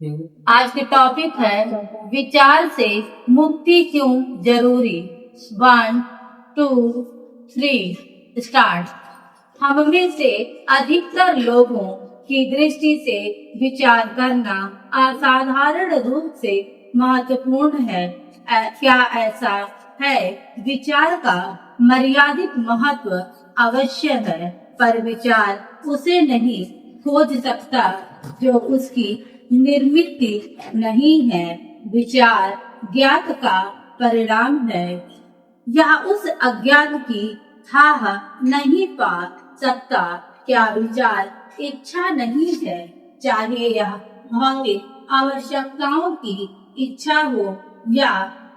आज के टॉपिक है विचार से मुक्ति क्यों जरूरी। 1, 2, 3 स्टार्ट। हम में से अधिकतर लोगों की दृष्टि से विचार करना असाधारण रूप से महत्वपूर्ण है। क्या ऐसा है? विचार का मर्यादित महत्व अवश्य है, पर विचार उसे नहीं खोज सकता जो उसकी निर्मित नहीं है। विचार ज्ञात का परिणाम है। यह उस अज्ञात की थाह नहीं पा सकता। क्या विचार इच्छा नहीं है? चाहे यह भौतिक आवश्यकताओं की इच्छा हो या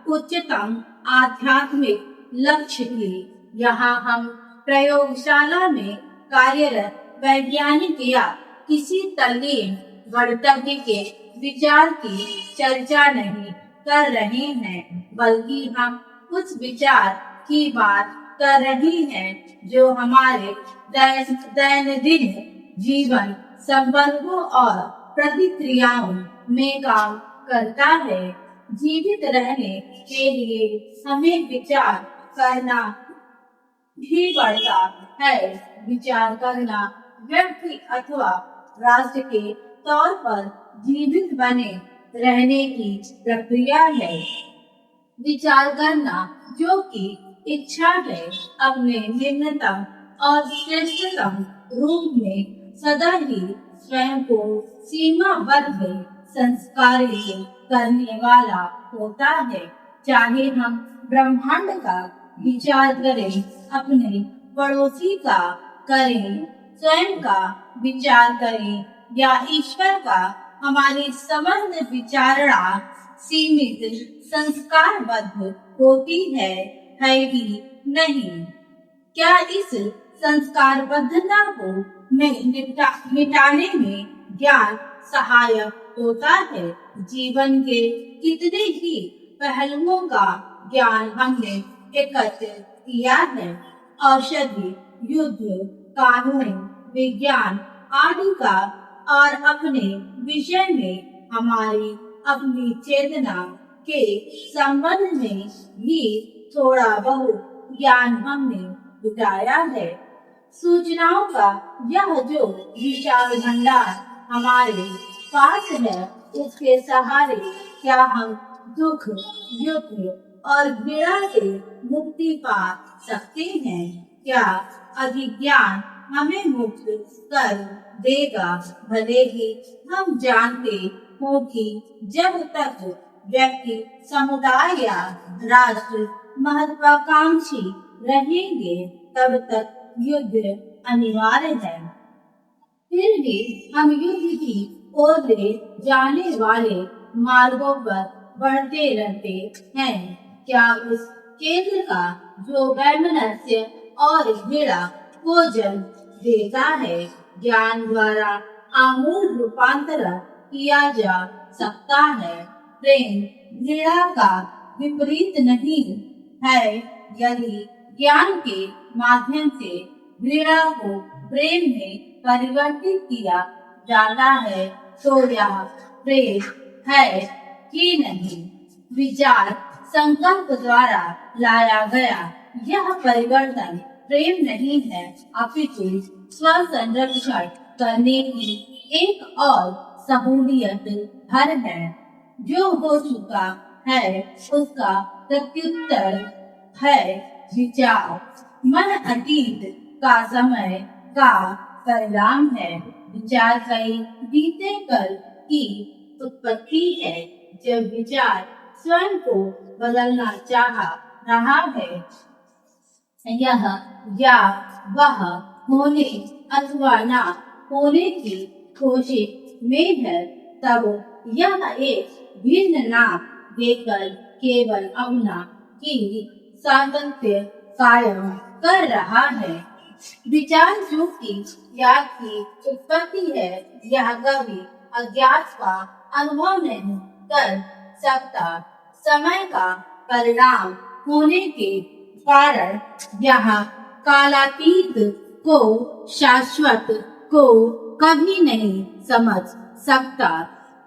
उच्चतम आध्यात्मिक लक्ष्य की। यहाँ हम प्रयोगशाला में कार्यरत वैज्ञानिक या किसी तल्लीन गणतज्ञ के विचार की चर्चा नहीं कर रहे हैं, बल्कि हम उस विचार की बात कर रहे हैं जो हमारे दैनंदिन जीवन संबंधों और प्रतिक्रियाओं में काम करता है। जीवित रहने के लिए हमें विचार करना भी पड़ता है। विचार करना व्यक्ति अथवा राष्ट्र के तौर पर जीवित बने रहने की प्रक्रिया है। विचार करना जो कि इच्छा है, अपने निम्नतम और श्रेष्ठतम रूप में सदा ही स्वयं को सीमाबद्ध संस्कारित करने वाला होता है। चाहे हम ब्रह्मांड का विचार करें, अपने पड़ोसी का करें, स्वयं का विचार करें या ईश्वर का, हमारी समस्त विचारणा सीमित संस्कारबद्ध होती है कि नहीं? क्या इस संस्कारबद्धता को मिटाने में ज्ञान सहायक होता है? जीवन के कितने ही पहलुओं का ज्ञान हमने एकत्र किया है। औषधि, युद्ध, कानून, विज्ञान आदि का, और अपने विषय में हमारी अपनी चेतना के संबंध में भी थोड़ा बहुत ज्ञान हमने जुटाया है। सूचनाओं का यह जो विशाल भंडार हमारे पास है, उसके सहारे क्या हम दुख, युद्ध और घृणा से मुक्ति पा सकते हैं? क्या अभिज्ञान हमें मुक्त कर देगा? भले ही हम जानते हो कि जब तक व्यक्ति, समुदाय या राष्ट्र महत्वाकांक्षी रहेंगे, तब तक युद्ध अनिवार्य है। फिर भी हम युद्ध की ओर ले जाने वाले मार्गों पर बढ़ते रहते हैं। क्या उस केंद्र का जो वैमनस्य और घृणा को जन्म देता है, ज्ञान द्वारा आमूल रूपांतरण किया जा सकता है? प्रेम घृणा का विपरीत नहीं है। यदि ज्ञान के माध्यम से घृणा को प्रेम में परिवर्तित किया जाता है, तो यह प्रेम है कि नहीं? विचार संकल्प द्वारा लाया गया यह परिवर्तन प्रेम नहीं है, अपितु स्व संरक्षण करने की एक और सहूलियत भर है। जो हो चुका है उसका प्रत्युत्तर है विचार। मन अतीत का समय का परिणाम है। विचार कई बीते कल की उत्पत्ति है। जब विचार स्वयं को बदलना चाह रहा है, यह या वह होने अथवा ना होने की कोशिश में है, तब यह एक भिन्न नाम देकर केवल अपना की स्वातंत्र्य कायम कर रहा है। विचार जो कि ज्ञान की उत्पत्ति है, यह कभी अज्ञात का अनुभव नहीं कर सकता। समय का परिणाम होने के कारण यहाँ कालातीत को शाश्वत को कभी नहीं समझ सकता।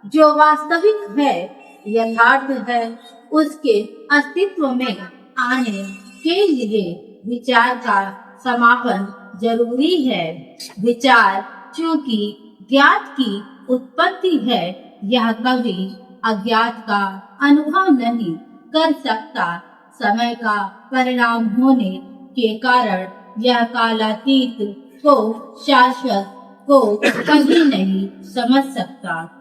जो वास्तविक है, यथार्थ है, उसके अस्तित्व में आने के लिए विचार का समापन जरूरी है। विचार चूंकि ज्ञात की उत्पत्ति है, यह कभी अज्ञात का अनुभव नहीं कर सकता। समय का परिणाम होने के कारण यह कालातीत को शाश्वत को कभी नहीं समझ सकता।